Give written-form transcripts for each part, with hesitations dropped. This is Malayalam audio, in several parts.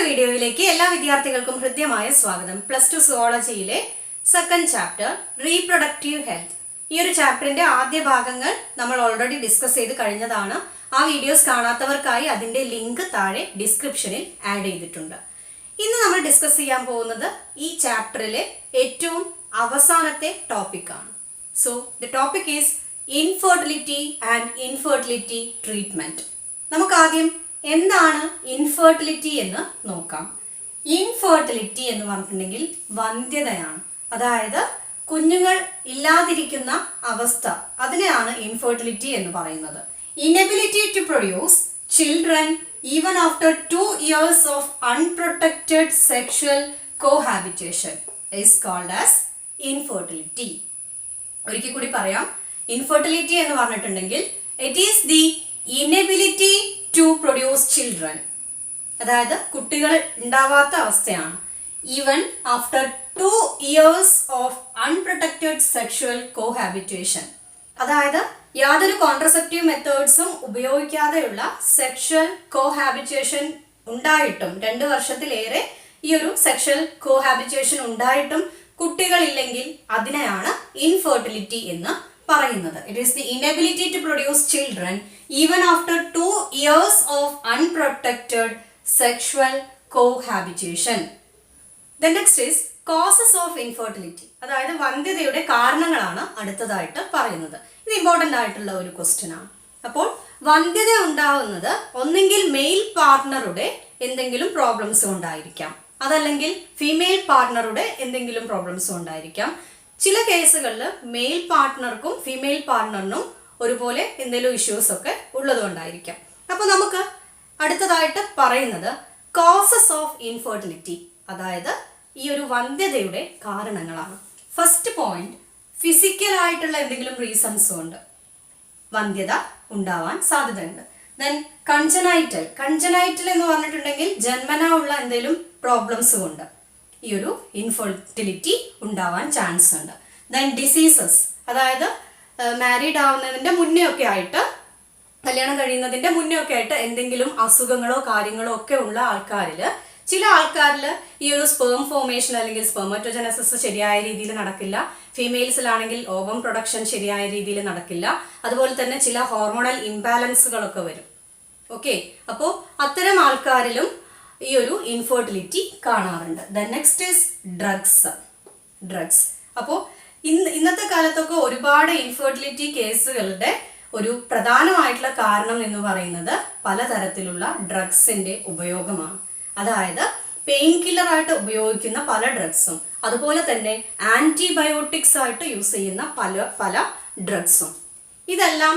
വീഡിയോയിലേക്ക് എല്ലാ വിദ്യാർത്ഥികൾക്കും ഹൃദ്യമായ സ്വാഗതം. +2 സുവോളജിയിലെ സെക്കൻഡ് ചാപ്റ്റർ റീപ്രൊഡക്റ്റീവ് ഹെൽത്ത്. ഈ ഒരു ചാപ്റ്ററിന്റെ ആദ്യ ഭാഗങ്ങൾ നമ്മൾ ഓൾറെഡി ഡിസ്കസ് ചെയ്ത് കഴിഞ്ഞതാണ്. ആ വീഡിയോസ് കാണാത്തവർക്കായി അതിന്റെ ലിങ്ക് താഴെ ഡിസ്ക്രിപ്ഷനിൽ ആഡ് ചെയ്തിട്ടുണ്ട്. ഇന്ന് നമ്മൾ ഡിസ്കസ് ചെയ്യാൻ പോകുന്നത് ഈ ചാപ്റ്ററിലെ ഏറ്റവും അവസാനത്തെ ടോപ്പിക്കാണ്. So the topic is infertility and infertility treatment. നമുക്ക് ആദ്യം എന്താണ് ഇൻഫെർട്ടിലിറ്റി എന്ന് നോക്കാം. ഇൻഫെർട്ടിലിറ്റി എന്ന് പറഞ്ഞിട്ടുണ്ടെങ്കിൽ വന്ധ്യതയാണ്, അതായത് കുഞ്ഞുങ്ങൾ ഇല്ലാതിരിക്കുന്ന അവസ്ഥ, അതിനെയാണ് ഇൻഫെർട്ടിലിറ്റി എന്ന് പറയുന്നത്. Inability to produce children even after 2 years of unprotected sexual cohabitation is called as infertility. ഒരിക്കൽ കൂടി പറയാം, ഇൻഫെർട്ടിലിറ്റി എന്ന് പറഞ്ഞിട്ടുണ്ടെങ്കിൽ it is the inability to produce children, അതായത് കുട്ടികൾ ഉണ്ടാവാത്ത അവസ്ഥയാണ്. Even after 2 years of unprotected sexual cohabitation, അതായത് യാതൊരു കോൺട്രസെപ്റ്റീവ് മെത്തേഡ്സും ഉപയോഗിക്കാതെയുള്ള സെക്ഷൽ കോഹാബിറ്റേഷൻ ഉണ്ടായിട്ടും 2 വർഷത്തിലേറെ ഈ ഒരു സെക്ഷൽ കോഹാബിറ്റേഷൻ ഉണ്ടായിട്ടും കുട്ടികളില്ലെങ്കിൽ അതിനെയാണ് ഇൻഫെർട്ടിലിറ്റി എന്ന് പറയുന്നത്. It is the inability to produce children even after 2 years of unprotected sexual cohabitation. Then next is causes of infertility, അതായത് വന്ധ്യതയുടെ കാരണങ്ങളാണ് അടുത്തതായിട്ട് പറയുന്നത്. ഇത് ഇമ്പോർട്ടൻ്റ് ആയിട്ടുള്ള ഒരു ക്വസ്റ്റ്യൻ ആണ്. അപ്പോൾ വന്ധ്യത ഉണ്ടാവുന്നത് ഒന്നെങ്കിൽ മെയിൽ പാർട്ട്ണറുടെ എന്തെങ്കിലും പ്രോബ്ലംസ് ഉണ്ടായിരിക്കാം, അതല്ലെങ്കിൽ ഫീമെയിൽ പാർട്ട്ണറുടെ എന്തെങ്കിലും പ്രോബ്ലംസ് ഉണ്ടായിരിക്കാം. ചില കേസുകളിൽ മെയിൽ പാർട്ട്ണർക്കും ഫീമെയിൽ പാർട്ട്ണറിനും ഒരുപോലെ എന്തെങ്കിലും ഇഷ്യൂസ് ഒക്കെ ഉള്ളതുകൊണ്ടായിരിക്കാം. അപ്പോൾ നമുക്ക് അടുത്തതായിട്ട് പറയുന്നത് കോസസ് ഓഫ് ഇൻഫെർട്ടിലിറ്റി, അതായത് ഈ ഒരു വന്ധ്യതയുടെ കാരണങ്ങളാണ്. ഫസ്റ്റ് പോയിന്റ്, ഫിസിക്കലായിട്ടുള്ള എന്തെങ്കിലും റീസൺസ് കൊണ്ട് വന്ധ്യത ഉണ്ടാവാൻ സാധ്യതയുണ്ട്. ദെൻ കൺജനൈറ്റൽ എന്ന് പറഞ്ഞിട്ടുണ്ടെങ്കിൽ ജന്മനാ ഉള്ള എന്തെങ്കിലും പ്രോബ്ലംസ് കൊണ്ട് ഈ ഒരു ഇൻഫെർട്ടിലിറ്റി ഉണ്ടാവാൻ ചാൻസ് ഉണ്ട്. ദെൻ ഡിസീസസ്, അതായത് മാരീഡ് ആവുന്നതിൻ്റെ മുന്നേ ഒക്കെ ആയിട്ട്, കല്യാണം കഴിയുന്നതിൻ്റെ മുന്നേ ഒക്കെ ആയിട്ട് എന്തെങ്കിലും അസുഖങ്ങളോ കാര്യങ്ങളോ ഒക്കെ ഉള്ള ആൾക്കാരിൽ, ചില ആൾക്കാരിൽ ഈ ഒരു സ്പേം ഫോർമേഷൻ അല്ലെങ്കിൽ സ്പെർമറ്റോജനസിസ് ശരിയായ രീതിയിൽ നടക്കില്ല. ഫീമെയിൽസിലാണെങ്കിൽ ഓവം പ്രൊഡക്ഷൻ ശരിയായ രീതിയിൽ നടക്കില്ല. അതുപോലെ തന്നെ ചില ഹോർമോണൽ ഇംബാലൻസുകളൊക്കെ വരും. ഓക്കെ, അപ്പോൾ അത്തരം ആൾക്കാരിലും ഈ ഒരു ഇൻഫെർട്ടിലിറ്റി കാണാറുണ്ട്. The next is drugs. അപ്പോൾ ഇന്നത്തെ കാലത്തൊക്കെ ഒരുപാട് ഇൻഫെർട്ടിലിറ്റി കേസുകളുടെ ഒരു പ്രധാനമായിട്ടുള്ള കാരണം എന്ന് പറയുന്നത് പലതരത്തിലുള്ള ഡ്രഗ്സിന്റെ ഉപയോഗമാണ്. അതായത് പെയിൻ കില്ലർ ആയിട്ട് ഉപയോഗിക്കുന്ന പല ഡ്രഗ്സും, അതുപോലെ തന്നെ ആന്റിബയോട്ടിക്സ് ആയിട്ട് യൂസ് ചെയ്യുന്ന പല ഡ്രഗ്സും, ഇതെല്ലാം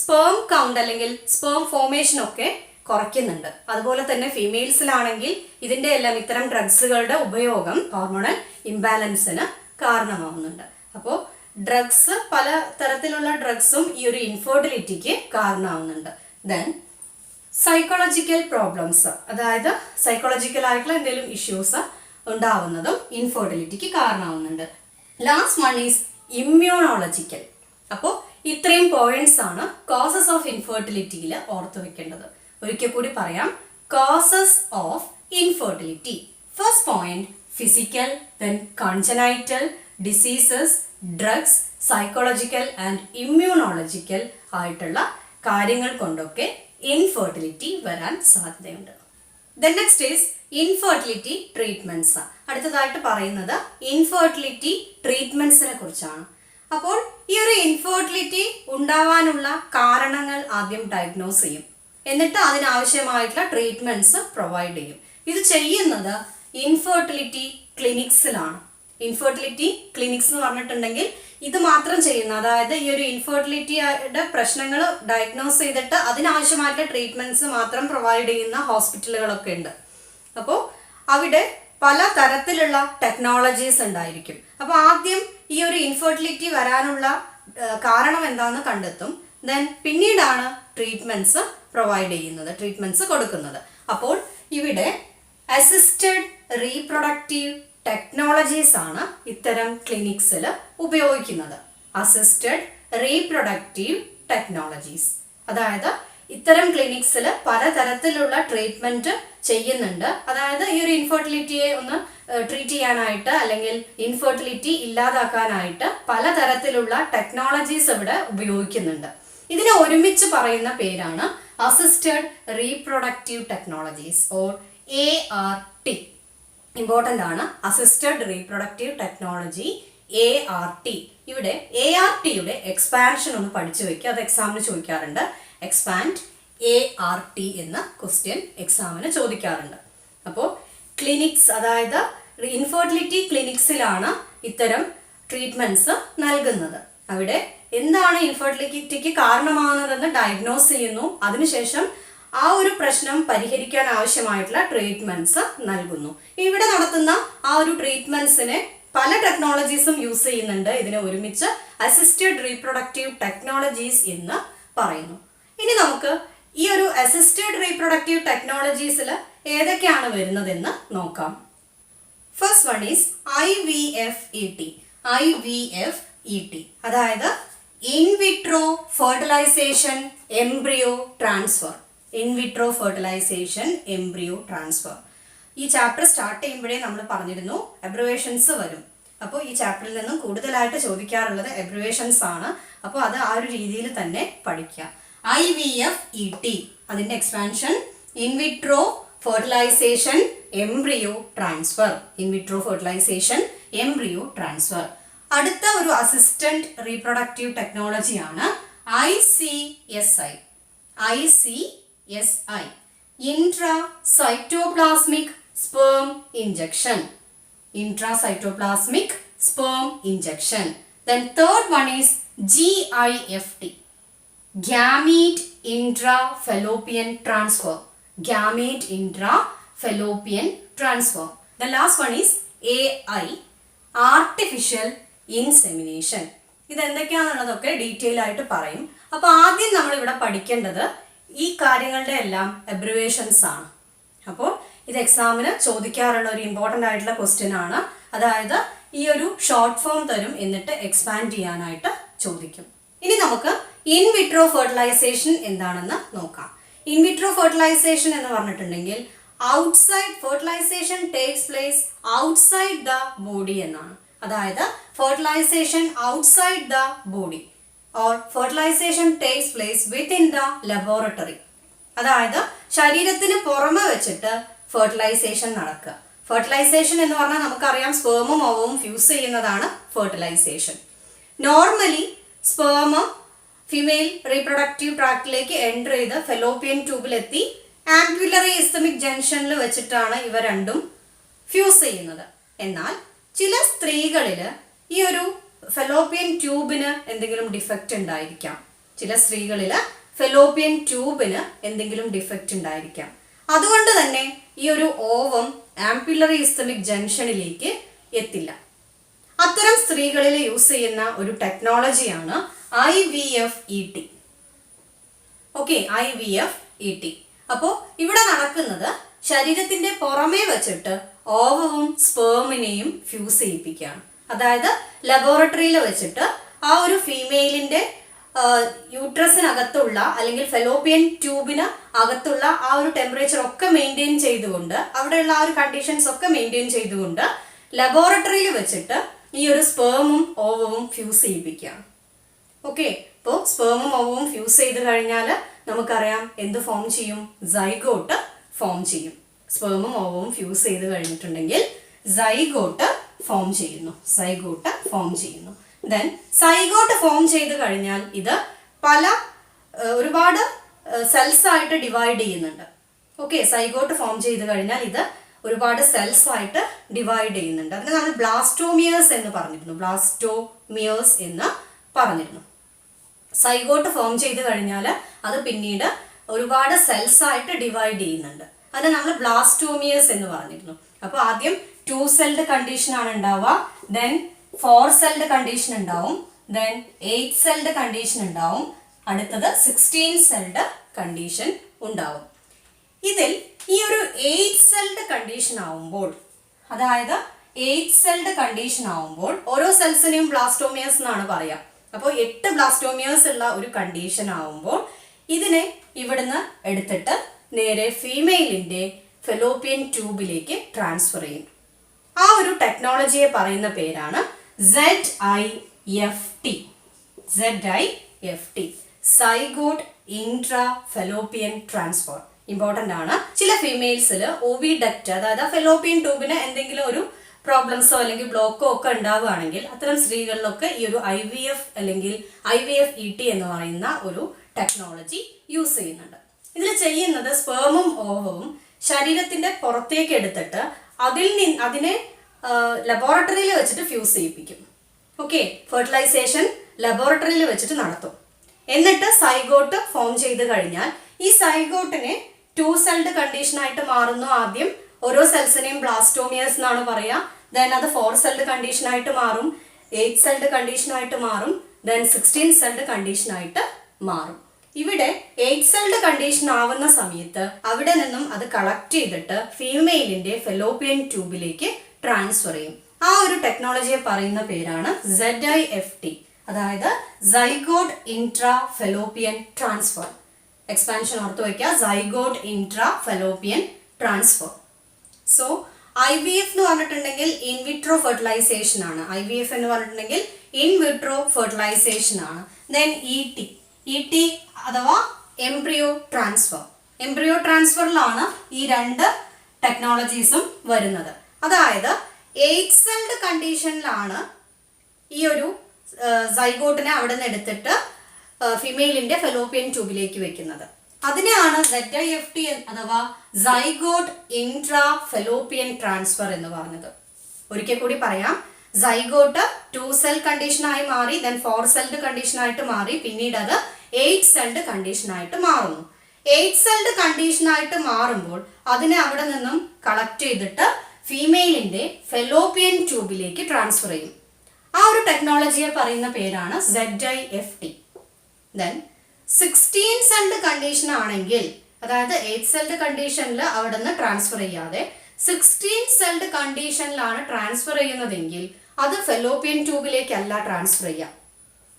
സ്പേം കൗണ്ട് അല്ലെങ്കിൽ സ്പേം ഫോർമേഷൻ ഒക്കെ കുറയ്ക്കുന്നുണ്ട്. അതുപോലെ തന്നെ ഫീമെയിൽസിലാണെങ്കിൽ ഇതിന്റെ എല്ലാം ഇത്തരം ഡ്രഗ്സുകളുടെ ഉപയോഗം ഹോർമോണൽ ഇംബാലൻസിന് കാരണമാവുന്നുണ്ട്. അപ്പോൾ ഡ്രഗ്സ്, പല തരത്തിലുള്ള ഡ്രഗ്സും ഈ ഒരു ഇൻഫെർട്ടിലിറ്റിക്ക് കാരണമാവുന്നുണ്ട്. ദെൻ സൈക്കോളജിക്കൽ പ്രോബ്ലംസ്, അതായത് സൈക്കോളജിക്കൽ ആയിട്ടുള്ള എന്തെങ്കിലും ഇഷ്യൂസ് ഉണ്ടാവുന്നതും ഇൻഫെർട്ടിലിറ്റിക്ക് കാരണമാവുന്നുണ്ട്. Last one is immunological. അപ്പോൾ ഇത്രയും പോയിന്റ്സ് ആണ് കോസസ് ഓഫ് ഇൻഫെർട്ടിലിറ്റിയിൽ ഓർത്തു വെക്കേണ്ടത്. ഒരിക്കൽ കൂടി പറയാം, causes of infertility. First point physical, then congenital, diseases, drugs, psychological and immunological ആയിട്ടുള്ള കാര്യങ്ങൾ കൊണ്ടൊക്കെ ഇൻഫെർട്ടിലിറ്റി വരാൻ സാധ്യതയുണ്ട്. Then next is infertility treatments. അടുത്തതായിട്ട് പറയുന്നത് ഇൻഫെർട്ടിലിറ്റി ട്രീറ്റ്മെന്റ്സിനെ കുറിച്ചാണ്. അപ്പോൾ ഈ ഒരു ഇൻഫെർട്ടിലിറ്റി ഉണ്ടാവാനുള്ള കാരണങ്ങൾ ആദ്യം ഡയഗ്നോസ് ചെയ്യും, എന്നിട്ട് അതിനാവശ്യമായിട്ടുള്ള ട്രീറ്റ്മെന്റ്സ് പ്രൊവൈഡ് ചെയ്യും. ഇത് ചെയ്യുന്നത് ഇൻഫെർട്ടിലിറ്റി ക്ലിനിക്സിലാണ്. ഇൻഫെർട്ടിലിറ്റി ക്ലിനിക്സ് എന്ന് പറഞ്ഞിട്ടുണ്ടെങ്കിൽ ഇത് മാത്രം ചെയ്യുന്ന, അതായത് ഈ ഒരു ഇൻഫെർട്ടിലിറ്റിയുടെ പ്രശ്നങ്ങൾ ഡയഗ്നോസ് ചെയ്തിട്ട് അതിനാവശ്യമായിട്ടുള്ള ട്രീറ്റ്മെന്റ്സ് മാത്രം പ്രൊവൈഡ് ചെയ്യുന്ന ഹോസ്പിറ്റലുകളൊക്കെ ഉണ്ട്. അപ്പോൾ അവിടെ പല തരത്തിലുള്ള ടെക്നോളജീസ് ഉണ്ടായിരിക്കും. അപ്പോൾ ആദ്യം ഈ ഒരു ഇൻഫെർട്ടിലിറ്റി വരാനുള്ള കാരണം എന്താണെന്ന് കണ്ടെത്തും. ദെൻ പിന്നീടാണ് ട്രീറ്റ്മെന്റ്സ് പ്രൊവൈഡ് ചെയ്യുന്നത്, ട്രീറ്റ്മെന്റ്സ് കൊടുക്കുന്നത്. അപ്പോൾ ഇവിടെ അസിസ്റ്റഡ് റീപ്രൊഡക്റ്റീവ് ടെക്നോളജീസ് ആണ് ഇത്തരം ക്ലിനിക്സിൽ ഉപയോഗിക്കുന്നത്. അസിസ്റ്റഡ് റീപ്രൊഡക്റ്റീവ് ടെക്നോളജീസ്, അതായത് ഇത്തരം ക്ലിനിക്സിൽ പലതരത്തിലുള്ള ട്രീറ്റ്മെന്റ് ചെയ്യുന്നുണ്ട്. അതായത് ഈ ഒരു ഇൻഫെർട്ടിലിറ്റിയെ ഒന്ന് ട്രീറ്റ് ചെയ്യാനായിട്ട് അല്ലെങ്കിൽ ഇൻഫെർട്ടിലിറ്റി ഇല്ലാതാക്കാനായിട്ട് പലതരത്തിലുള്ള ടെക്നോളജീസ് ഇവിടെ ഉപയോഗിക്കുന്നുണ്ട്. ഇതിനെ ഒരുമിച്ച് പറയുന്ന പേരാണ് assisted reproductive technologies or ART. Important ആണ്. Assisted reproductive technology ART. ഇവിടെ ARTയുടെ എക്സ്പാൻഷൻ ഒന്ന് പഠിച്ചു വെക്കുക. അത് എക്സാമിന് ചോദിക്കാറുണ്ട്. എക്സ്പാൻഡ് ART എന്ന ക്വസ്റ്റ്യൻ എക്സാമിന് ചോദിക്കാറുണ്ട്. അപ്പോൾ ക്ലിനിക്സ്, അതായത് ഇൻഫെർട്ടിലിറ്റി ക്ലിനിക്സിലാണ് ഇത്തരം ട്രീറ്റ്മെന്റ്സ് നൽകുന്നത്. അവിടെ എന്താണ് ഇൻഫെർട്ടിലിറ്റിക്ക് കാരണമാകുന്നതെന്ന് ഡയഗ്നോസ് ചെയ്യുന്നു. അതിനുശേഷം ആ ഒരു പ്രശ്നം പരിഹരിക്കാൻ ആവശ്യമായിട്ടുള്ള ട്രീറ്റ്മെന്റ്സ് നൽകുന്നു. ഇവിടെ നടത്തുന്ന ആ ഒരു ട്രീറ്റ്മെന്റ്സിനെ പല ടെക്നോളജീസും യൂസ് ചെയ്യുന്നുണ്ട്. ഇതിനെ ഒരുമിച്ച് അസിസ്റ്റഡ് റീപ്രൊഡക്റ്റീവ് ടെക്നോളജീസ് എന്ന് പറയുന്നു. ഇനി നമുക്ക് ഈ ഒരു അസിസ്റ്റഡ് റീപ്രൊഡക്റ്റീവ് ടെക്നോളജീസിൽ ഏതൊക്കെയാണ് വരുന്നതെന്ന് നോക്കാം. First one is IVF-ET. IVF-ET അതായത് in vitro fertilisation embryo transfer. In vitro fertilisation embryo transfer. ഈ ചാപ്റ്റർ സ്റ്റാർട്ട് ചെയ്യുമ്പോഴേ നമ്മൾ പറഞ്ഞിരുന്നു എബ്രിവേഷൻസ് വരും. അപ്പോൾ ഈ ചാപ്റ്ററിൽ നിന്നും കൂടുതലായിട്ട് ചോദിക്കാറുള്ളത് എബ്രിവേഷൻസ് ആണ്. അപ്പോൾ അത് ആ ഒരു രീതിയിൽ തന്നെ പഠിക്കുക. IVF-ET അതിൻ്റെ expansion in vitro fertilisation embryo transfer. In vitro fertilisation embryo transfer. അടുത്ത ഒരു അസിസ്റ്റന്റ് റീപ്രൊഡക്റ്റീവ് ടെക്നോളജിയാണ് ICSI. ICSI intracytoplasmic sperm injection. Intracytoplasmic sperm injection. Then third one is GIFT. Gamete intrafallopian transfer. Gamete intrafallopian transfer. The last one is AI. Artificial insemination. ഇതെന്തൊക്കെയാണെന്നുള്ളതൊക്കെ ഡീറ്റെയിൽ ആയിട്ട് പറയും. അപ്പോൾ ആദ്യം നമ്മളിവിടെ പഠിക്കേണ്ടത് ഈ കാര്യങ്ങളുടെ എല്ലാം അബ്രിവേഷൻസ് ആണ്. അപ്പോൾ ഇത് എക്സാമിന് ചോദിക്കാറുള്ള ഒരു ഇമ്പോർട്ടൻ്റ് ആയിട്ടുള്ള ക്വസ്റ്റ്യൻ ആണ്. അതായത് ഈ ഒരു ഷോർട്ട് ഫോം തരും, എന്നിട്ട് എക്സ്പാൻഡ് ചെയ്യാനായിട്ട് ചോദിക്കും. ഇനി നമുക്ക് ഇൻവിട്രോ ഫെർട്ടിലൈസേഷൻ എന്താണെന്ന് നോക്കാം. ഇൻവിട്രോ ഫെർട്ടിലൈസേഷൻ എന്ന് പറഞ്ഞിട്ടുണ്ടെങ്കിൽ outside fertilisation takes place outside the body എന്നാണ്. അതായത് fertilisation outside the body or fertilisation takes place within the laboratory. അതായത് ശരീരത്തിന് പുറമെ വെച്ചിട്ട് ഫെർട്ടിലൈസേഷൻ നടക്കുക. ഫെർട്ടിലൈസേഷൻ എന്ന് പറഞ്ഞാൽ നമുക്കറിയാം സ്പേമും ഓവവും ഫ്യൂസ് ചെയ്യുന്നതാണ് fertilisation. Normally sperm female reproductive ട്രാക്റ്റിലേക്ക് എൻ്റർ ചെയ്ത് ഫെലോപ്പിയൻ ട്യൂബിലെത്തി ആംപ്യുലറി ഇസ്തമിക് ജംഗ്ഷനിൽ വെച്ചിട്ടാണ് ഇവ രണ്ടും ഫ്യൂസ് ചെയ്യുന്നത്. എന്നാൽ ചില സ്ത്രീകളിൽ ഈ ഒരു ഫെലോപ്പിയൻ ട്യൂബിന് എന്തെങ്കിലും ഡിഫക്റ്റ് ഉണ്ടായിരിക്കാം. ചില സ്ത്രീകളിൽ ഫെലോപ്പിയൻ ട്യൂബിന് എന്തെങ്കിലും ഡിഫക്റ്റ് ഉണ്ടായിരിക്കാം. അതുകൊണ്ട് തന്നെ ഈ ഒരു ഓവം ആംപ്യുലറി ഇസ്തമിക് ജംഗ്ഷനിലേക്ക് എത്തില്ല. അത്തരം സ്ത്രീകളിൽ യൂസ് ചെയ്യുന്ന ഒരു ടെക്നോളജിയാണ് IVF-ET. Okay, IVF-ET. അപ്പോൾ ഇവിടെ നടക്കുന്നത് ശരീരത്തിന്റെ പുറമേ വെച്ചിട്ട് ഓവവും സ്പേമിനെയും ഫ്യൂസ് ചെയ്യിപ്പിക്കുകയാണ്. അതായത് ലബോറട്ടറിയിൽ വെച്ചിട്ട് ആ ഒരു ഫീമെയിലിന്റെ യൂട്രസിനകത്തുള്ള അല്ലെങ്കിൽ ഫെലോപ്പിയൻ ട്യൂബിന് അകത്തുള്ള ആ ഒരു ടെമ്പറേച്ചർ ഒക്കെ മെയിൻറ്റെയിൻ ചെയ്തുകൊണ്ട്, അവിടെയുള്ള ആ ഒരു കണ്ടീഷൻസ് ഒക്കെ മെയിൻറ്റെയിൻ ചെയ്തുകൊണ്ട് ലബോറട്ടറിയിൽ വെച്ചിട്ട് ഈ ഒരു സ്പേമും ഓവവും ഫ്യൂസ് ചെയ്യിപ്പിക്കുകയാണ്. ഓക്കെ, ഇപ്പോൾ സ്പേമും ഓവവും ഫ്യൂസ് ചെയ്ത് കഴിഞ്ഞാൽ നമുക്കറിയാം എന്ത് ഫോം ചെയ്യും? സൈഗോട്ട് ഫോം ചെയ്യും. സ്പേമും ഓവവും ഫ്യൂസ് ചെയ്ത് കഴിഞ്ഞിട്ടുണ്ടെങ്കിൽ സൈഗോട്ട് ഫോം ചെയ്യുന്നു. സൈഗോട്ട് ഫോം ചെയ്യുന്നു. ദെൻ സൈഗോട്ട് ഫോം ചെയ്ത് കഴിഞ്ഞാൽ ഇത് ഒരുപാട് സെൽസ് ആയിട്ട് ഡിവൈഡ് ചെയ്യുന്നുണ്ട്. ഓക്കെ, സൈഗോട്ട് ഫോം ചെയ്ത് കഴിഞ്ഞാൽ ഇത് ഒരുപാട് സെൽസ് ആയിട്ട് ഡിവൈഡ് ചെയ്യുന്നുണ്ട്. അതിന് നമ്മൾ ബ്ലാസ്റ്റോമിയേഴ്സ് എന്ന് പറഞ്ഞിരുന്നു. ബ്ലാസ്റ്റോമിയേഴ്സ് എന്ന് പറഞ്ഞിരുന്നു. സൈഗോട്ട് ഫോം ചെയ്ത് കഴിഞ്ഞാൽ അത് പിന്നീട് ഒരുപാട് സെൽസ് ആയിട്ട് ഡിവൈഡ് ചെയ്യുന്നുണ്ട്. അതിന് നമ്മൾ ബ്ലാസ്റ്റോമിയേഴ്സ് എന്ന് പറഞ്ഞിരുന്നു. അപ്പോൾ ആദ്യം 2 സെൽഡ് കണ്ടീഷൻ ആണ് ഉണ്ടാവുക. ദെൻ 4 സെൽഡ് കണ്ടീഷൻ ഉണ്ടാവും. ദെൻ 8 സെൽഡ് കണ്ടീഷൻ ഉണ്ടാവും. അടുത്തത് 16 സെൽഡ് കണ്ടീഷൻ ഉണ്ടാവും. ഇതിൽ ഈ ഒരു 8 സെൽഡ് കണ്ടീഷൻ ആവുമ്പോൾ, അതായത് 8 സെൽഡ് കണ്ടീഷൻ ആവുമ്പോൾ ഓരോ സെൽസിനെയും ബ്ലാസ്റ്റോമിയേഴ്സ് എന്നാണ് പറയുക. അപ്പോൾ 8 ബ്ലാസ്റ്റോമിയേഴ്സ് ഉള്ള ഒരു കണ്ടീഷൻ ആവുമ്പോൾ ഇതിനെ ഇവിടുന്ന് എടുത്തിട്ട് നേരെ ഫീമെയിലിൻ്റെ ഫെലോപ്പിയൻ ട്യൂബിലേക്ക് ട്രാൻസ്ഫർ ചെയ്യും. ആ ഒരു ടെക്നോളജിയെ പറയുന്ന പേരാണ് ZIFT. ZIFT, zygote intra fallopian transfer. Important ആണ്. ചില ഫീമെയിൽസിൽ ഓവിഡക്റ്റ്, അതായത് ഫെലോപ്പിയൻ ട്യൂബിന് എന്തെങ്കിലും ഒരു പ്രോബ്ലംസോ അല്ലെങ്കിൽ ബ്ലോക്കോ ഒക്കെ ഉണ്ടാവുകയാണെങ്കിൽ അത്തരം സ്ത്രീകളിലൊക്കെ ഈ ഒരു IVF അല്ലെങ്കിൽ IVF-ET എന്ന് പറയുന്ന ഒരു ടെക്നോളജി യൂസ് ചെയ്യുന്നുണ്ട്. ഇതിൽ ചെയ്യുന്നത് സ്പേമും ഓവവും ശരീരത്തിന്റെ പുറത്തേക്ക് എടുത്തിട്ട് അതിനെ ലബോറട്ടറിയിൽ വെച്ചിട്ട് ഫ്യൂസ് ചെയ്യിപ്പിക്കും. ഓക്കെ, ഫെർട്ടിലൈസേഷൻ ലബോറട്ടറിയിൽ വെച്ചിട്ട് നടത്തും. എന്നിട്ട് സൈഗോട്ട് ഫോം ചെയ്ത് കഴിഞ്ഞാൽ ഈ സൈഗോട്ടിനെ 2 സെൽഡ് കണ്ടീഷനായിട്ട് മാറുന്നു. ആദ്യം ഓരോ സെൽസിനെയും ബ്ലാസ്റ്റോമിയസ് എന്നാണ് പറയുക. ദെൻ അത് 4 സെൽഡ് കണ്ടീഷനായിട്ട് മാറും, 8 സെൽഡ് കണ്ടീഷനായിട്ട് മാറും, ദെൻ 16 സെൽഡ് കണ്ടീഷനായിട്ട് മാറും. ഇവിടെ 8 സെൽഡ് കണ്ടീഷൻ ആവുന്ന സമയത്ത് അവിടെ നിന്നും അത് കളക്ട് ചെയ്തിട്ട് ഫീമെയിലിന്റെ ഫെലോപ്പിയൻ ട്യൂബിലേക്ക് ട്രാൻസ്ഫർ ചെയ്യും. ആ ഒരു ടെക്നോളജിയെ പറയുന്ന പേരാണ് ZIFT, അതായത് zygote intra fallopian transfer. Expansion ഓർത്ത് വയ്ക്കുക, zygote intra fallopian transfer. So IVF എന്ന് പറഞ്ഞിട്ടുണ്ടെങ്കിൽ ഇൻവിട്രോ ഫെർട്ടിലൈസേഷൻ ആണ്. IVF എന്ന് പറഞ്ഞിട്ടുണ്ടെങ്കിൽ ഇൻവിട്രോ ഫെർട്ടിലൈസേഷൻ ആണ്. ദെൻ ET അഥവാ എംബ്രിയോ ട്രാൻസ്ഫർ. എംബ്രിയോ ട്രാൻസ്ഫറിലാണ് ഈ 2 ടെക്നോളജീസും വരുന്നത്. അതായത് 8 സെൽഡ് കണ്ടീഷനിലാണ് ഈ ഒരു സൈഗോട്ടിനെ അവിടെ നിന്ന് എടുത്തിട്ട് ഫിമെയിലിന്റെ ഫെലോപ്പിയൻ ട്യൂബിലേക്ക് വെക്കുന്നത്. അതിനെയാണ് ZIFT അഥവാ സൈഗോട്ട് ഇൻട്രാ ഫെലോപ്പിയൻ ട്രാൻസ്ഫർ എന്ന് പറഞ്ഞത്. ഒരിക്കൽ കൂടി പറയാം, സൈഗോട്ട് 2 സെൽ കണ്ടീഷനായി മാറി, ദെൻ 4 സെൽഡ് കണ്ടീഷനായിട്ട് മാറി, പിന്നീട് അത് 8 സെൽഡ് കണ്ടീഷനായിട്ട് മാറുന്നു. 8 സെൽഡ് കണ്ടീഷനായിട്ട് മാറുമ്പോൾ അതിനെ അവിടെ നിന്നും കളക്ട് ചെയ്തിട്ട് ഫീമെയിലിന്റെ ഫെലോപ്പിയൻ ട്യൂബിലേക്ക് ട്രാൻസ്ഫർ ചെയ്യും. ആ ഒരു ടെക്നോളജിയെ പറയുന്ന പേരാണ് ZIFT. ദെൻ 16 സെൽഡ് കണ്ടീഷൻ ആണെങ്കിൽ, അതായത് 8 സെൽഡ് കണ്ടീഷനിൽ അവിടെ നിന്ന് ട്രാൻസ്ഫർ ചെയ്യാതെ 16 സെൽഡ് കണ്ടീഷനിലാണ് ട്രാൻസ്ഫർ ചെയ്യുന്നതെങ്കിൽ അത് ഫെലോപ്പിയൻ ട്യൂബിലേക്കല്ല ട്രാൻസ്ഫർ ചെയ്യാം,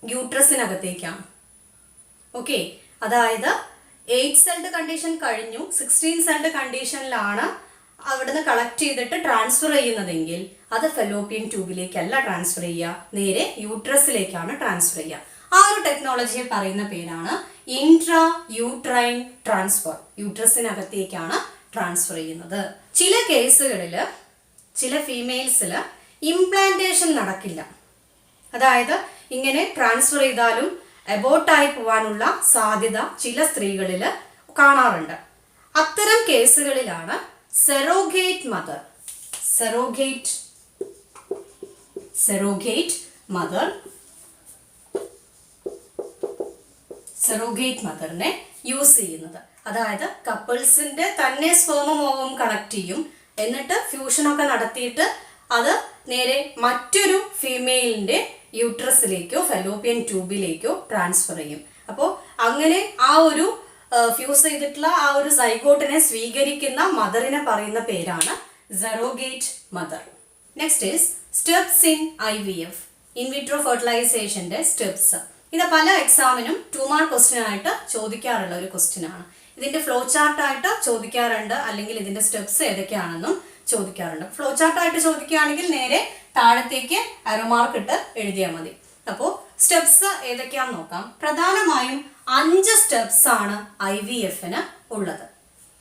യൂട്രസിനകത്തേക്കാണ്. ഓക്കെ, അതായത് 8 സെൽഡ് കണ്ടീഷൻ കഴിഞ്ഞു, 16 സെൽഡ് കണ്ടീഷനിലാണ് അവിടുന്ന് കളക്ട് ചെയ്തിട്ട് ട്രാൻസ്ഫർ ചെയ്യുന്നതെങ്കിൽ അത് ഫെലോപ്പിയൻ ട്യൂബിലേക്കല്ല ട്രാൻസ്ഫർ ചെയ്യുക, നേരെ യൂട്രസിലേക്കാണ് ട്രാൻസ്ഫർ ചെയ്യുക. ആ ഒരു ടെക്നോളജിയെ പറയുന്ന പേരാണ് ഇൻട്രാ യൂട്രൈൻ ട്രാൻസ്ഫർ. യൂട്രസിനകത്തേക്കാണ് ട്രാൻസ്ഫർ ചെയ്യുന്നത്. ചില കേസുകളിൽ ചില ഫീമെയിൽസിൽ ഇംപ്ലാന്റേഷൻ നടക്കില്ല. അതായത് ഇങ്ങനെ ട്രാൻസ്ഫർ ചെയ്താലും അബോർട്ടായി പോകാനുള്ള സാധ്യത ചില സ്ത്രീകളിൽ കാണാറുണ്ട്. അത്തരം കേസുകളിലാണ് സെറോഗേറ്റ് മദറിനെ യൂസ് ചെയ്യുന്നത്. അതായത് കപ്പിൾസിന്റെ തന്നെ സ്പേമും ഓവവും കളക്ട് ചെയ്യും, എന്നിട്ട് ഫ്യൂഷനൊക്കെ നടത്തിയിട്ട് അത് നേരെ മറ്റൊരു ഫീമെയിലിന്റെ യൂട്രസിലേക്കോ ഫെലോപ്പിയൻ ട്യൂബിലേക്കോ ട്രാൻസ്ഫർ ചെയ്യും. അപ്പോൾ അങ്ങനെ ആ ഒരു ഫ്യൂസ് ചെയ്തിട്ടുള്ള ആ ഒരു സൈഗോട്ടിനെ സ്വീകരിക്കുന്ന മദറിനെ പറയുന്ന പേരാണ് surrogate mother. Next is steps in IVF, in vitro ഫെർട്ടിലൈസേഷന്റെ സ്റ്റെപ്സ്. ഇത് പല എക്സാമിനും 2 മാർക്ക് ക്വസ്റ്റ്യൻ ആയിട്ട് ചോദിക്കാറുള്ള ഒരു ക്വസ്റ്റ്യൻ ആണ്. ഇതിന്റെ ഫ്ലോ ചാർട്ടായിട്ട് ചോദിക്കാറുണ്ട്, അല്ലെങ്കിൽ ഇതിന്റെ സ്റ്റെപ്സ് ഏതൊക്കെയാണെന്നും ചോദിക്കാറുണ്ട്. ഫ്ലോ ചാർട്ടായിട്ട് ചോദിക്കുകയാണെങ്കിൽ നേരെ താഴത്തേക്ക് ആരോ മാർക്ക് ഇട്ട് എഴുതിയാൽ മതി. അപ്പോൾ സ്റ്റെപ്സ് ഏതൊക്കെയാണെന്ന് നോക്കാം. പ്രധാനമായും 5 സ്റ്റെപ്സ് ആണ് IVF-ന് ഉള്ളത്.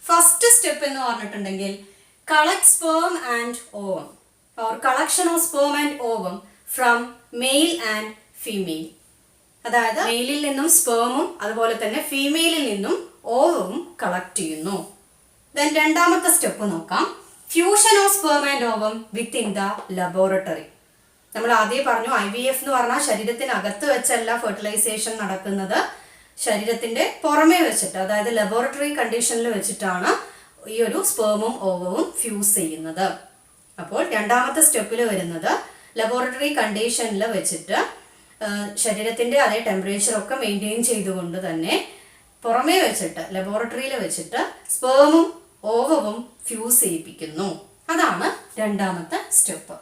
ഫസ്റ്റ് സ്റ്റെപ്പ് എന്ന് പറഞ്ഞിട്ടുണ്ടെങ്കിൽ collect sperm and ovum or collection of sperm and ovum from male and female. അതായത് മെയിലിൽ നിന്നും സ്പേമും അതുപോലെ തന്നെ ഫീമെയിലിൽ നിന്നും ഓവവും കളക്ട് ചെയ്യുന്നു. ദെൻ രണ്ടാമത്തെ സ്റ്റെപ്പ് നോക്കാം, fusion of sperm and ovum within the laboratory. നമ്മൾ ആദ്യം പറഞ്ഞു IVF എന്ന് പറഞ്ഞാൽ ശരീരത്തിനകത്ത് വെച്ചല്ല ഫെർട്ടിലൈസേഷൻ നടക്കുന്നത്, ശരീരത്തിന്റെ പുറമേ വെച്ചിട്ട്, അതായത് ലബോറട്ടറി കണ്ടീഷനിൽ വെച്ചിട്ടാണ് ഈ ഒരു സ്പേമും ഓവവും ഫ്യൂസ് ചെയ്യുന്നത്. അപ്പോൾ രണ്ടാമത്തെ സ്റ്റെപ്പിൽ വരുന്നത് ലബോറട്ടറി കണ്ടീഷനിൽ വെച്ചിട്ട് ശരീരത്തിന്റെ അതേ ടെമ്പറേച്ചർ ഒക്കെ മെയിൻറ്റെയിൻ ചെയ്തുകൊണ്ട് തന്നെ പുറമേ വെച്ചിട്ട് ലബോറട്ടറിയിൽ വെച്ചിട്ട് സ്പേമും ഓവവും ഫ്യൂസ് ചെയ്യിപ്പിക്കുന്നു. അതാണ് രണ്ടാമത്തെ സ്റ്റെപ്പ്.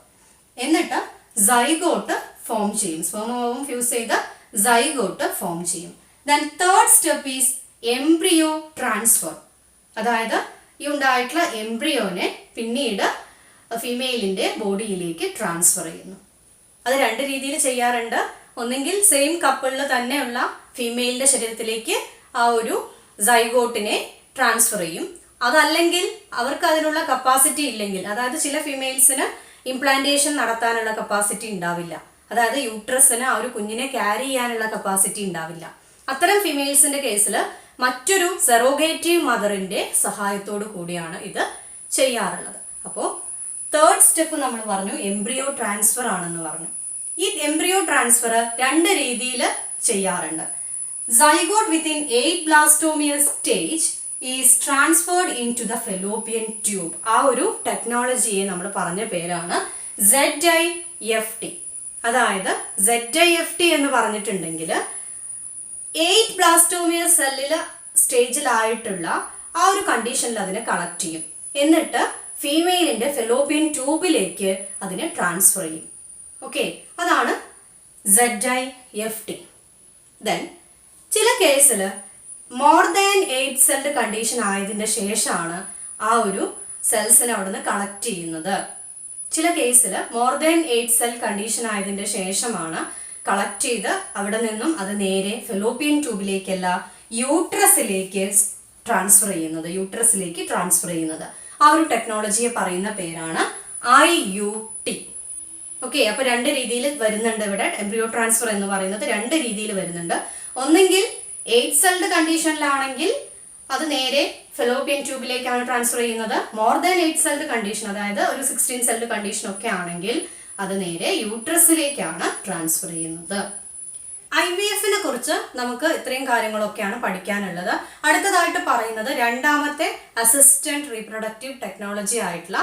എന്നിട്ട് സൈഗോട്ട് ഫോം ചെയ്യും, സ്പേമും ഓവവും ഫ്യൂസ് ചെയ്ത് സൈഗോട്ട് ഫോം ചെയ്യും. Then third step is embryo transfer. അതായത് ഈ ഉണ്ടായിട്ടുള്ള എംബ്രിയോനെ പിന്നീട് ഫീമെയിലിൻ്റെ ബോഡിയിലേക്ക് ട്രാൻസ്ഫർ ചെയ്യുന്നു. അത് രണ്ട് രീതിയിൽ ചെയ്യാറുണ്ട്. ഒന്നെങ്കിൽ സെയിം കപ്പിളിൽ തന്നെയുള്ള ഫീമെയിലിൻ്റെ ശരീരത്തിലേക്ക് ആ ഒരു സൈഗോട്ടിനെ ട്രാൻസ്ഫർ ചെയ്യും. അതല്ലെങ്കിൽ അവർക്ക് അതിനുള്ള കപ്പാസിറ്റി ഇല്ലെങ്കിൽ, അതായത് ചില ഫീമെയിൽസിന് ഇംപ്ലാന്റേഷൻ നടത്താനുള്ള കപ്പാസിറ്റി ഉണ്ടാവില്ല, അതായത് യൂട്രസിന് ആ ഒരു കുഞ്ഞിനെ ക്യാരി ചെയ്യാനുള്ള കപ്പാസിറ്റി ഉണ്ടാവില്ല. അത്തരം ഫീമെയിൽസിന്റെ കേസിൽ മറ്റൊരു സെറോഗേറ്റീവ് മദറിന്റെ സഹായത്തോടു കൂടിയാണ് ഇത് ചെയ്യാറുള്ളത്. അപ്പോൾ തേർഡ് സ്റ്റെപ്പ് നമ്മൾ പറഞ്ഞു എംബ്രിയോ ട്രാൻസ്ഫർ ആണെന്ന് പറഞ്ഞു. ഈ എംബ്രിയോ ട്രാൻസ്ഫർ രണ്ട് രീതിയിൽ ചെയ്യാറുണ്ട്. Zygote within 8 blastomere stage is transferred into the fallopian tube. ആ ഒരു ടെക്നോളജിയെ നമ്മൾ പറഞ്ഞ പേരാണ് ZIFT. അതായത് ZIFT എന്ന് പറഞ്ഞിട്ടുണ്ടെങ്കിൽ 8 ബ്ലാസ്റ്റോമിയർ സെല്ലിൽ സ്റ്റേജിലായിട്ടുള്ള ആ ഒരു കണ്ടീഷനിൽ അതിനെ കളക്ട് ചെയ്യും. എന്നിട്ട് ഫീമെയിലിൻ്റെ ഫെലോപ്പിയൻ ട്യൂബിലേക്ക് അതിനെ ട്രാൻസ്ഫർ ചെയ്യും. ഓക്കെ, അതാണ് ZIFT. ദെൻ ചില കേസിൽ മോർ ദാൻ 8 സെൽഡ് കണ്ടീഷൻ ആയതിൻ്റെ ശേഷമാണ് ആ ഒരു സെൽസിനെ അവിടെ നിന്ന് കളക്ട് ചെയ്യുന്നത്. ചില കേസിൽ മോർ ദാൻ 8 സെൽ കണ്ടീഷൻ ആയതിൻ്റെ ശേഷമാണ് കളക്ട് ചെയ്ത് അവിടെ നിന്നും അത് നേരെ ഫെലോപ്പിയൻ ട്യൂബിലേക്കല്ല യൂട്രസിലേക്ക് ട്രാൻസ്ഫർ ചെയ്യുന്നത്. ആ ഒരു ടെക്നോളജിയെ പറയുന്ന പേരാണ് IUT. ഓക്കെ, അപ്പോൾ രണ്ട് രീതിയിൽ വരുന്നുണ്ട് ഇവിടെ. എംബ്രിയോ ട്രാൻസ്ഫർ എന്ന് പറയുന്നത് രണ്ട് രീതിയിൽ വരുന്നുണ്ട്. ഒന്നെങ്കിൽ 8 സെൽഡ് കണ്ടീഷനിലാണെങ്കിൽ അത് നേരെ ഫെലോപ്പിയൻ ട്യൂബിലേക്കാണ് ട്രാൻസ്ഫർ ചെയ്യുന്നത്. മോർ ദാൻ 8 സെൽഡ് കണ്ടീഷൻ, അതായത് ഒരു 16 സെൽഡ് കണ്ടീഷൻ ഒക്കെ ആണെങ്കിൽ അത് നേരെ യൂട്രസിലേക്കാണ് ട്രാൻസ്ഫർ ചെയ്യുന്നത്. IVF-നെ കുറിച്ച് നമുക്ക് ഇത്രയും കാര്യങ്ങളൊക്കെയാണ് പഠിക്കാനുള്ളത്. അടുത്തതായിട്ട് പറയുന്നത് രണ്ടാമത്തെ അസിസ്റ്റന്റ് റീപ്രൊഡക്റ്റീവ് ടെക്നോളജി ആയിട്ടുള്ള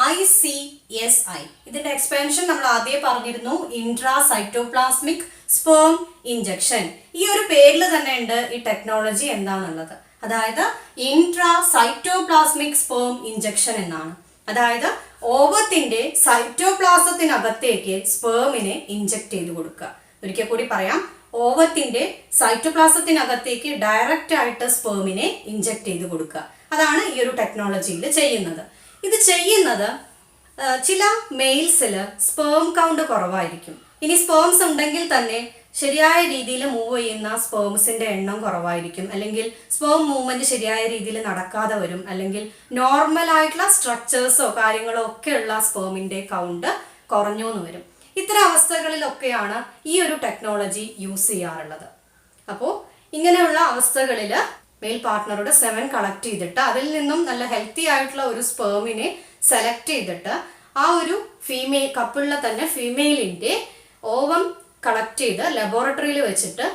ICSI. ഇതിന്റെ എക്സ്പാൻഷൻ നമ്മൾ ആദ്യം പറഞ്ഞിരുന്നു, ഇൻട്രാസൈറ്റോപ്ലാസ്മിക് സ്പേം ഇഞ്ചക്ഷൻ. ഈ ഒരു പേരിൽ തന്നെ ഉണ്ട് ഈ ടെക്നോളജി എന്താണെന്നുള്ളത്. അതായത് ഇൻട്രാസൈറ്റോപ്ലാസ്മിക് സ്പേം ഇഞ്ചക്ഷൻ എന്നാണ്. അതായത് ഓവത്തിന്റെ സൈറ്റോപ്ലാസത്തിനകത്തേക്ക് സ്പേമിനെ ഇഞ്ചക്ട് ചെയ്ത് കൊടുക്കുക. ഒരിക്കൽ കൂടി പറയാം, ഓവത്തിന്റെ സൈറ്റോപ്ലാസത്തിനകത്തേക്ക് ഡയറക്റ്റ് ആയിട്ട് സ്പേമിനെ ഇഞ്ചക്ട് ചെയ്ത് കൊടുക്കുക. അതാണ് ഈ ഒരു ടെക്നോളജിയിൽ ചെയ്യുന്നത്. ഇത് ചെയ്യുന്നത് ചില മെയിൽസിൽ സ്പേം കൗണ്ട് കുറവായിരിക്കും. ഇനി സ്പേംസ് ഉണ്ടെങ്കിൽ തന്നെ ശരിയായ രീതിയിൽ മൂവ് ചെയ്യുന്ന സ്പേംസിന്റെ എണ്ണം കുറവായിരിക്കും, അല്ലെങ്കിൽ സ്പേം മൂവ്മെന്റ് ശരിയായ രീതിയിൽ നടക്കാതെ വരും, അല്ലെങ്കിൽ നോർമൽ ആയിട്ടുള്ള സ്ട്രക്ചേഴ്സോ കാര്യങ്ങളോ ഒക്കെ ഉള്ള സ്പേമിന്റെ കൗണ്ട് കുറഞ്ഞു എന്ന് വരും. ഇത്തരം അവസ്ഥകളിലൊക്കെയാണ് ഈ ഒരു ടെക്നോളജി യൂസ് ചെയ്യാറുള്ളത്. അപ്പോൾ ഇങ്ങനെയുള്ള അവസ്ഥകളിൽ മെയിൽ പാർട്ട്ണറുടെ സെമൻ കളക്ട് ചെയ്തിട്ട് അതിൽ നിന്നും നല്ല ഹെൽത്തി ആയിട്ടുള്ള ഒരു സ്പേമിനെ സെലക്ട് ചെയ്തിട്ട് ആ ഒരു ഫീമെയിൽ കപ്പിളിലെ തന്നെ ഫീമെയിലിൻ്റെ ഓവം കളക്ട് ചെയ്ത് ലബോറട്ടറിയിൽ വെച്ചിട്ട്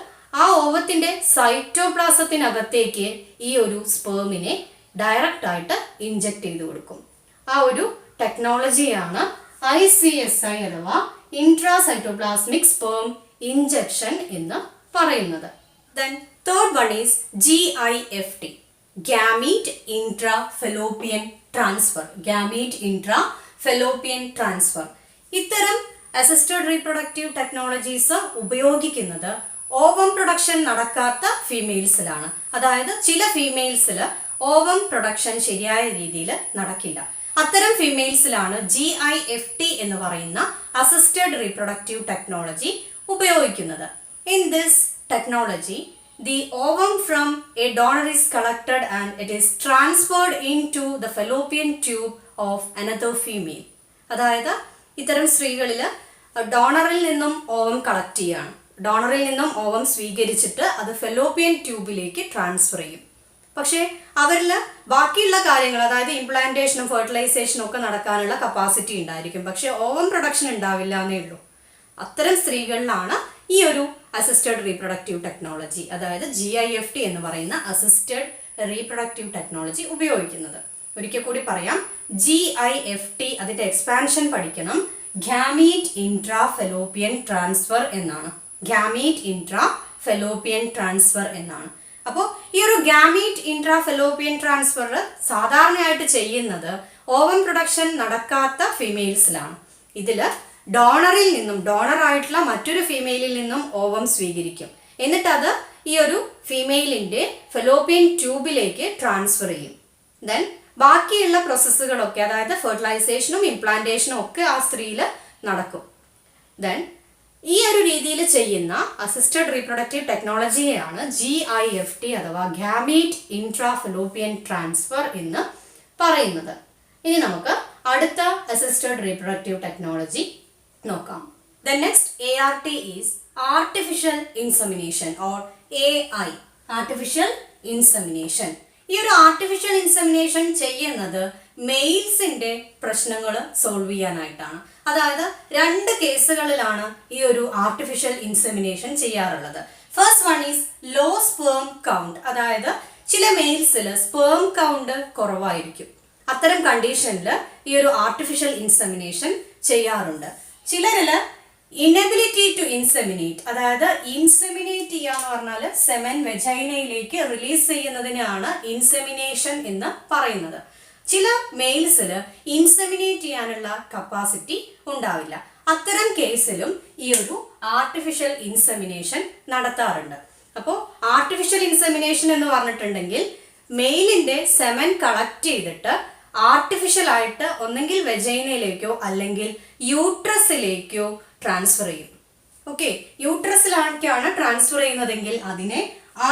ആ ഓവത്തിൻ്റെ സൈറ്റോപ്ലാസത്തിനകത്തേക്ക് ഈ ഒരു സ്പേമിനെ ഡയറക്റ്റ് ആയിട്ട് ഇഞ്ചക്ട് ചെയ്ത് കൊടുക്കും. ആ ഒരു ടെക്നോളജിയാണ് ICSI അഥവാ ഇൻട്രാസൈറ്റോപ്ലാസ്മിക് സ്പേം ഇഞ്ചക്ഷൻ എന്ന് പറയുന്നത്. Then third one is GIFT, gamete intrafallopian transfer. ഇത്തരം അസിസ്റ്റഡ് റീപ്രൊഡക്റ്റീവ് ടെക്നോളജീസ് ഉപയോഗിക്കുന്നത് ഓവം പ്രൊഡക്ഷൻ നടക്കാത്ത ഫീമെയിൽസിലാണ്. അതായത് ചില ഫീമെയിൽസിൽ ഓവം പ്രൊഡക്ഷൻ ശരിയായ രീതിയിൽ നടക്കില്ല. അത്തരം ഫീമെയിൽസിലാണ് GIFT എന്ന് പറയുന്ന അസിസ്റ്റഡ് റീപ്രൊഡക്റ്റീവ് ടെക്നോളജി ഉപയോഗിക്കുന്നത്. In this technology the ovum from a donor is collected and it is transferred into the fallopian tube of another female. അതായത് ഇത്തരം സ്ത്രീകളിൽ ഡോണറിൽ നിന്നും ഓവം കളക്ട് ചെയ്യാണ്. ഡോണറിൽ നിന്നും ഓവം സ്വീകരിച്ചിട്ട് അത് ഫെലോപ്പിയൻ ട്യൂബിലേക്ക് ട്രാൻസ്ഫർ ചെയ്യും. പക്ഷേ അവരിൽ ബാക്കിയുള്ള കാര്യങ്ങൾ, അതായത് ഇംപ്ലാന്റേഷനും ഫെർട്ടിലൈസേഷനും ഒക്കെ നടക്കാനുള്ള കപ്പാസിറ്റി ഉണ്ടായിരിക്കും, പക്ഷേ ഓവം പ്രൊഡക്ഷൻ ഉണ്ടാവില്ല എന്നേ ഉള്ളൂ. അത്തരം സ്ത്രീകളിലാണ് ഈ ഒരു അസിസ്റ്റഡ് റീപ്രൊഡക്റ്റീവ് ടെക്നോളജി, അതായത് GIFT എന്ന് പറയുന്ന അസിസ്റ്റഡ് റീപ്രൊഡക്റ്റീവ് ടെക്നോളജി ഉപയോഗിക്കുന്നത്. ഒരിക്കൽ കൂടി പറയാം, GIFT അതിൻ്റെ എക്സ്പാൻഷൻ പഠിക്കണം, ഗാമീറ്റ് ഇൻട്രാഫെലോപ്പിയൻ ട്രാൻസ്ഫർ എന്നാണ്. അപ്പോൾ ഈ ഒരു ഗാമീറ്റ് ഇൻട്രാഫെലോപ്പിയൻ ട്രാൻസ്ഫർ സാധാരണയായിട്ട് ചെയ്യുന്നത് ഓവം പ്രൊഡക്ഷൻ നടക്കാത്ത ഫീമെയിൽസിലാണ്. ഇതിൽ ഡോണറായിട്ടുള്ള മറ്റൊരു ഫീമെയിലിൽ നിന്നും ഓവം സ്വീകരിക്കും. എന്നിട്ട് അത് ഈ ഒരു ഫീമെയിലിൻ്റെ ഫെലോപ്പിയൻ ട്യൂബിലേക്ക് ട്രാൻസ്ഫർ ചെയ്യും. ദെൻ ബാക്കിയുള്ള പ്രോസസ്സുകളൊക്കെ, അതായത് ഫെർട്ടിലൈസേഷനും ഇംപ്ലാന്റേഷനും ഒക്കെ ആ സ്ത്രീയിൽ നടക്കും. ദെൻ ഈ ഒരു രീതിയിൽ ചെയ്യുന്ന അസിസ്റ്റഡ് റീപ്രൊഡക്റ്റീവ് ടെക്നോളജിയെയാണ് GIFT അഥവാ ഗാമീറ്റ് ഇൻട്രാ ഫെലോപ്പിയൻ ട്രാൻസ്ഫർ എന്ന് പറയുന്നത്. ഇനി നമുക്ക് അടുത്ത അസിസ്റ്റഡ് റീപ്രൊഡക്റ്റീവ് ടെക്നോളജി നോക്കാം. The next ART is artificial insemination or AI, artificial insemination. ഈ ഒരു ആർട്ടിഫിഷ്യൽ ഇൻസെമിനേഷൻ ചെയ്യുന്നത് മെയിൽസിന്റെ പ്രശ്നങ്ങൾ സോൾവ് ചെയ്യാനായിട്ടാണ്. അതായത് 2 കേസുകളിലാണ് ഈ ഒരു ആർട്ടിഫിഷ്യൽ ഇൻസെമിനേഷൻ ചെയ്യാറുള്ളത്. First one is low sperm count, അതായത് ചില മെയിൽസിൽ സ്പേം കൗണ്ട് കുറവായിരിക്കും. അത്തരം കണ്ടീഷനിൽ ഈ ഒരു ആർട്ടിഫിഷ്യൽ ഇൻസെമിനേഷൻ ചെയ്യാറുണ്ട്. ചിലരിൽ ഇനബിലിറ്റി ടു ഇൻസെമിനേറ്റ്, അതായത് ഇൻസെമിനേറ്റ് ചെയ്യാന്ന് പറഞ്ഞാൽ സെമൻ വെജൈനയിലേക്ക് റിലീസ് ചെയ്യുന്നതിനാണ് ഇൻസെമിനേഷൻ എന്ന് പറയുന്നത്. ചില മെയിൽസിൽ ഇൻസെമിനേറ്റ് ചെയ്യാനുള്ള കപ്പാസിറ്റി ഉണ്ടാവില്ല. അത്തരം കേസിലും ഈ ഒരു ആർട്ടിഫിഷ്യൽ ഇൻസെമിനേഷൻ നടത്താറുണ്ട്. അപ്പോൾ ആർട്ടിഫിഷ്യൽ ഇൻസെമിനേഷൻ എന്ന് പറഞ്ഞിട്ടുണ്ടെങ്കിൽ മെയിലിന്റെ സെമൻ കളക്ട് ചെയ്തിട്ട് ആർട്ടിഫിഷ്യൽ ആയിട്ട് ഒന്നെങ്കിൽ വെജൈനയിലേക്കോ അല്ലെങ്കിൽ യൂട്രസിലേക്കോ ട്രാൻസ്ഫർ ചെയ്യും. ഓക്കെ, യൂട്രസിലേക്കാണ് ട്രാൻസ്ഫർ ചെയ്യുന്നതെങ്കിൽ അതിനെ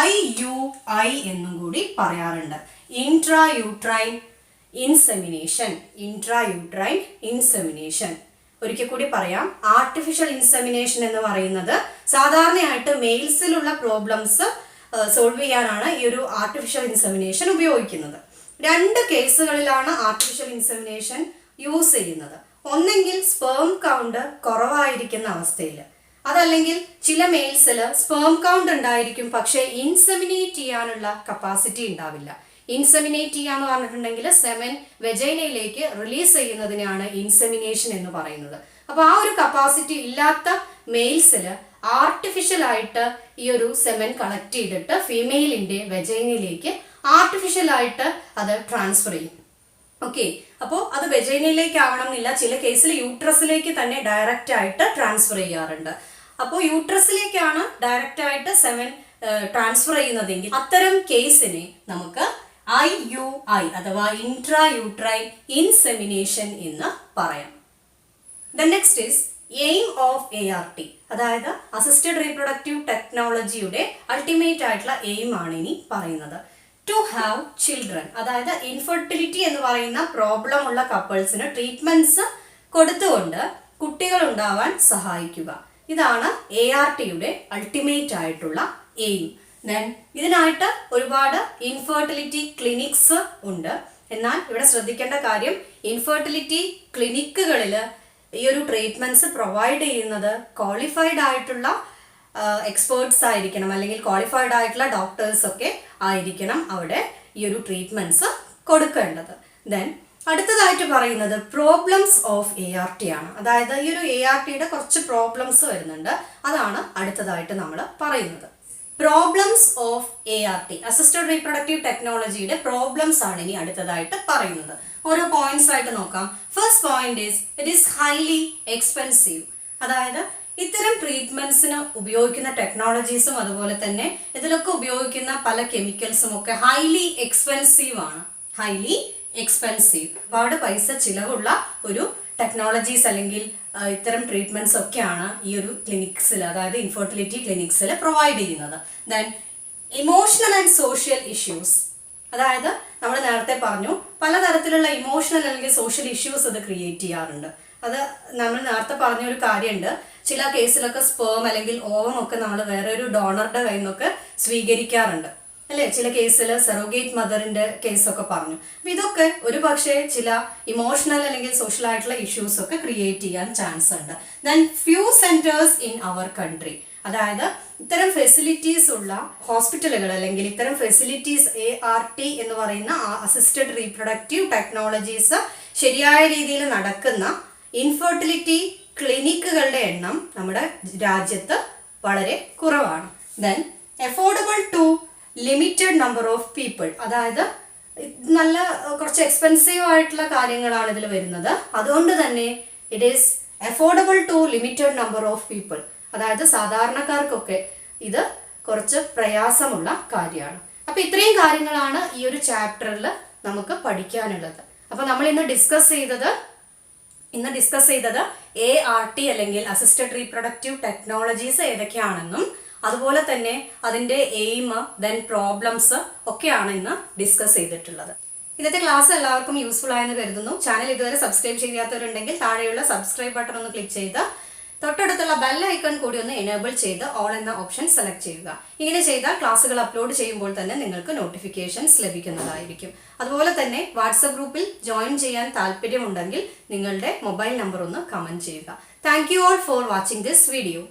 IUI എന്നും കൂടി പറയാറുണ്ട്. Intra uterine insemination, intra uterine insemination. ഒരിക്കൽ കൂടി പറയാം, ആർട്ടിഫിഷ്യൽ ഇൻസെമിനേഷൻ എന്ന് പറയുന്നത് സാധാരണയായിട്ട് മെയിൽസിലുള്ള പ്രോബ്ലംസ് സോൾവ് ചെയ്യാനാണ് ഈ ഒരു ആർട്ടിഫിഷ്യൽ ഇൻസെമിനേഷൻ ഉപയോഗിക്കുന്നത്. 2 കേസുകളിലാണ് ആർട്ടിഫിഷ്യൽ ഇൻസെമിനേഷൻ യൂസ് ചെയ്യുന്നത്. ഒന്നെങ്കിൽ സ്പേം കൗണ്ട് കുറവായിരിക്കുന്ന അവസ്ഥയിൽ, അതല്ലെങ്കിൽ ചില മെയിൽസിൽ സ്പേം കൗണ്ട് ഉണ്ടായിരിക്കും പക്ഷേ ഇൻസെമിനേറ്റ് ചെയ്യാനുള്ള കപ്പാസിറ്റി ഉണ്ടാവില്ല. ഇൻസെമിനേറ്റ് ചെയ്യാന്ന് പറഞ്ഞിട്ടുണ്ടെങ്കിൽ സെമൻ വെജൈനയിലേക്ക് റിലീസ് ചെയ്യുന്നതിനാണ് ഇൻസെമിനേഷൻ എന്ന് പറയുന്നത്. അപ്പോൾ ആ ഒരു കപ്പാസിറ്റി ഇല്ലാത്ത മെയിൽസിൽ ആർട്ടിഫിഷ്യൽ ആയിട്ട് ഈ ഒരു സെമൻ കളക്ട് ചെയ്തിട്ട് ഫീമെയിലിൻ്റെ വെജൈനയിലേക്ക് ആർട്ടിഫിഷ്യൽ ആയിട്ട് അത് ട്രാൻസ്ഫർ ചെയ്യും. ഓക്കെ, അപ്പോൾ അത് വെജൈനയിലേക്ക് ആവണം എന്നില്ല, ചില കേസിൽ യൂട്രസിലേക്ക് തന്നെ ഡയറക്റ്റ് ആയിട്ട് ട്രാൻസ്ഫർ ചെയ്യാറുണ്ട്. അപ്പോൾ യൂട്രസിലേക്കാണ് ഡയറക്റ്റ് ആയിട്ട് സെമൻ ട്രാൻസ്ഫർ ചെയ്യുന്നതെങ്കിൽ അത്തരം കേസിനെ നമുക്ക് IUI അഥവാ ഇൻട്രാ യൂട്രൈൻ ഇൻസെമിനേഷൻ എന്ന് പറയാം. The next is aim of ART, അതായത് അസിസ്റ്റഡ് റീപ്രൊഡക്റ്റീവ് ടെക്നോളജിയുടെ അൾട്ടിമേറ്റ് ആയിട്ടുള്ള എയിം ആണ് ഇനി പറയുന്നത്. ടു ഹാവ് ചിൽഡ്രൻ, അതായത് ഇൻഫെർട്ടിലിറ്റി എന്ന് പറയുന്ന പ്രോബ്ലം ഉള്ള കപ്പിൾസിന് ട്രീറ്റ്മെന്റ്സ് കൊടുത്തുകൊണ്ട് കുട്ടികൾ ഉണ്ടാവാൻ സഹായിക്കുക. ഇതാണ് ARTയുടെ അൾട്ടിമേറ്റ് ആയിട്ടുള്ള എയിം. ദെൻ ഇതിനായിട്ട് ഒരുപാട് ഇൻഫെർട്ടിലിറ്റി ക്ലിനിക്സ് ഉണ്ട്. എന്നാൽ ഇവിടെ ശ്രദ്ധിക്കേണ്ട കാര്യം, ഇൻഫെർട്ടിലിറ്റി ക്ലിനിക്കുകളിൽ ഈ ഒരു ട്രീറ്റ്മെന്റ്സ് പ്രൊവൈഡ് ചെയ്യുന്നത് ക്വാളിഫൈഡ് ആയിട്ടുള്ള എക്സ്പേർട്സ് ആയിരിക്കണം, അല്ലെങ്കിൽ ക്വാളിഫൈഡ് ആയിട്ടുള്ള ഡോക്ടേഴ്സ് ഒക്കെ ആയിരിക്കണം അവിടെ ഈ ഒരു ട്രീറ്റ്മെന്റ്സ് കൊടുക്കേണ്ടത്. ദെൻ അടുത്തതായിട്ട് പറയുന്നത് പ്രോബ്ലംസ് ഓഫ് ART ആണ്. അതായത് ഈ ഒരു ARTയുടെ കുറച്ച് പ്രോബ്ലംസ് വരുന്നുണ്ട്, അതാണ് അടുത്തതായിട്ട് നമ്മൾ പറയുന്നത്. Problems of ART, assisted reproductive ടെക്നോളജിയുടെ പ്രോബ്ലംസ് ആണ് ഇനി അടുത്തതായിട്ട് പറയുന്നത്. ഓരോ പോയിന്റ്സ് ആയിട്ട് നോക്കാം. First point is it is highly expensive, അതായത് ഇത്തരം ട്രീറ്റ്മെന്റ്സിന് ഉപയോഗിക്കുന്ന ടെക്നോളജീസും അതുപോലെ തന്നെ ഇതിലൊക്കെ ഉപയോഗിക്കുന്ന പല കെമിക്കൽസും ഒക്കെ ഹൈലി എക്സ്പെൻസീവ് ആണ്. ഹൈലി എക്സ്പെൻസീവ്, ഒരുപാട് പൈസ ചിലവുള്ള ഒരു ടെക്നോളജീസ് അല്ലെങ്കിൽ ഇത്തരം ട്രീറ്റ്മെന്റ്സ് ഒക്കെയാണ് ഈ ഒരു ക്ലിനിക്സിൽ, അതായത് ഇൻഫെർട്ടിലിറ്റി ക്ലിനിക്സിൽ പ്രൊവൈഡ് ചെയ്യുന്നത്. Then emotional and social issues, അതായത് നമ്മൾ നേരത്തെ പറഞ്ഞു പലതരത്തിലുള്ള ഇമോഷണൽ അല്ലെങ്കിൽ സോഷ്യൽ ഇഷ്യൂസ് ഇത് ക്രിയേറ്റ് ചെയ്യാറുണ്ട്. അത് നമ്മൾ നേരത്തെ പറഞ്ഞൊരു കാര്യമുണ്ട്, ചില കേസിലൊക്കെ സ്പേം അല്ലെങ്കിൽ ഓവം ഒക്കെ നമ്മൾ വേറെ ഒരു ഡോണറുടെ കയ്യിൽ നിന്നൊക്കെ സ്വീകരിക്കാറുണ്ട് അല്ലേ. ചില കേസിൽ സെറോഗേറ്റ് മദറിന്റെ കേസൊക്കെ പറഞ്ഞു. അപ്പം ഇതൊക്കെ ഒരു പക്ഷേ ചില ഇമോഷണൽ അല്ലെങ്കിൽ സോഷ്യൽ ആയിട്ടുള്ള ഇഷ്യൂസ് ഒക്കെ ക്രിയേറ്റ് ചെയ്യാൻ ചാൻസ് ഉണ്ട്. Then few centres in our country, അതായത് ഇത്തരം ഫെസിലിറ്റീസ് ഉള്ള ഹോസ്പിറ്റലുകൾ അല്ലെങ്കിൽ ഇത്തരം ഫെസിലിറ്റീസ് ART എന്ന് പറയുന്ന അസിസ്റ്റഡ് റീപ്രൊഡക്റ്റീവ് ടെക്നോളജീസ് ശരിയായ രീതിയിൽ നടക്കുന്ന ഇൻഫെർട്ടിലിറ്റി ക്ലിനിക്കുകളുടെ എണ്ണം നമ്മുടെ രാജ്യത്ത് വളരെ കുറവാണ്. Then affordable to limited number of people, അതായത് നല്ല കുറച്ച് എക്സ്പെൻസീവ് ആയിട്ടുള്ള കാര്യങ്ങളാണ് ഇതിൽ വരുന്നത്. അതുകൊണ്ട് തന്നെ it is affordable to limited number of people, അതായത് സാധാരണക്കാർക്കൊക്കെ ഇത് കുറച്ച് പ്രയാസമുള്ള കാര്യമാണ്. അപ്പോൾ ഇത്രയും കാര്യങ്ങളാണ് ഈ ഒരു ചാപ്റ്ററിൽ നമുക്ക് പഠിക്കാനുള്ളത്. അപ്പോൾ നമ്മൾ ഇന്ന് ഡിസ്കസ് ചെയ്തത് ART അല്ലെങ്കിൽ അസിസ്റ്റഡ് റീപ്രൊഡക്റ്റീവ് ടെക്നോളജീസ് ഏതൊക്കെയാണെന്നും അതുപോലെ തന്നെ അതിൻ്റെ എയിം, ദെൻ പ്രോബ്ലംസ് ഒക്കെയാണ് ഇന്ന് ഡിസ്കസ് ചെയ്തിട്ടുള്ളത്. ഇന്നത്തെ ക്ലാസ് എല്ലാവർക്കും യൂസ്ഫുൾ ആയെന്ന് കരുതുന്നു. ചാനൽ ഇതുവരെ സബ്സ്ക്രൈബ് ചെയ്യാത്തവരുണ്ടെങ്കിൽ താഴെയുള്ള സബ്സ്ക്രൈബ് ബട്ടൺ ഒന്ന് ക്ലിക്ക് ചെയ്ത് തൊട്ടടുത്തുള്ള ബെൽ ഐക്കൺ കൂടി ഒന്ന് എനേബിൾ ചെയ്ത് ഓൾ എന്ന ഓപ്ഷൻ സെലക്ട് ചെയ്യുക. ഇങ്ങനെ ചെയ്താൽ ക്ലാസ്സുകൾ അപ്ലോഡ് ചെയ്യുമ്പോൾ തന്നെ നിങ്ങൾക്ക് നോട്ടിഫിക്കേഷൻസ് ലഭിക്കുന്നതായിരിക്കും. അതുപോലെ തന്നെ വാട്സപ്പ് ഗ്രൂപ്പിൽ ജോയിൻ ചെയ്യാൻ താല്പര്യമുണ്ടെങ്കിൽ നിങ്ങളുടെ മൊബൈൽ നമ്പർ ഒന്ന് കമൻറ്റ് ചെയ്യുക. Thank you all for watching this video.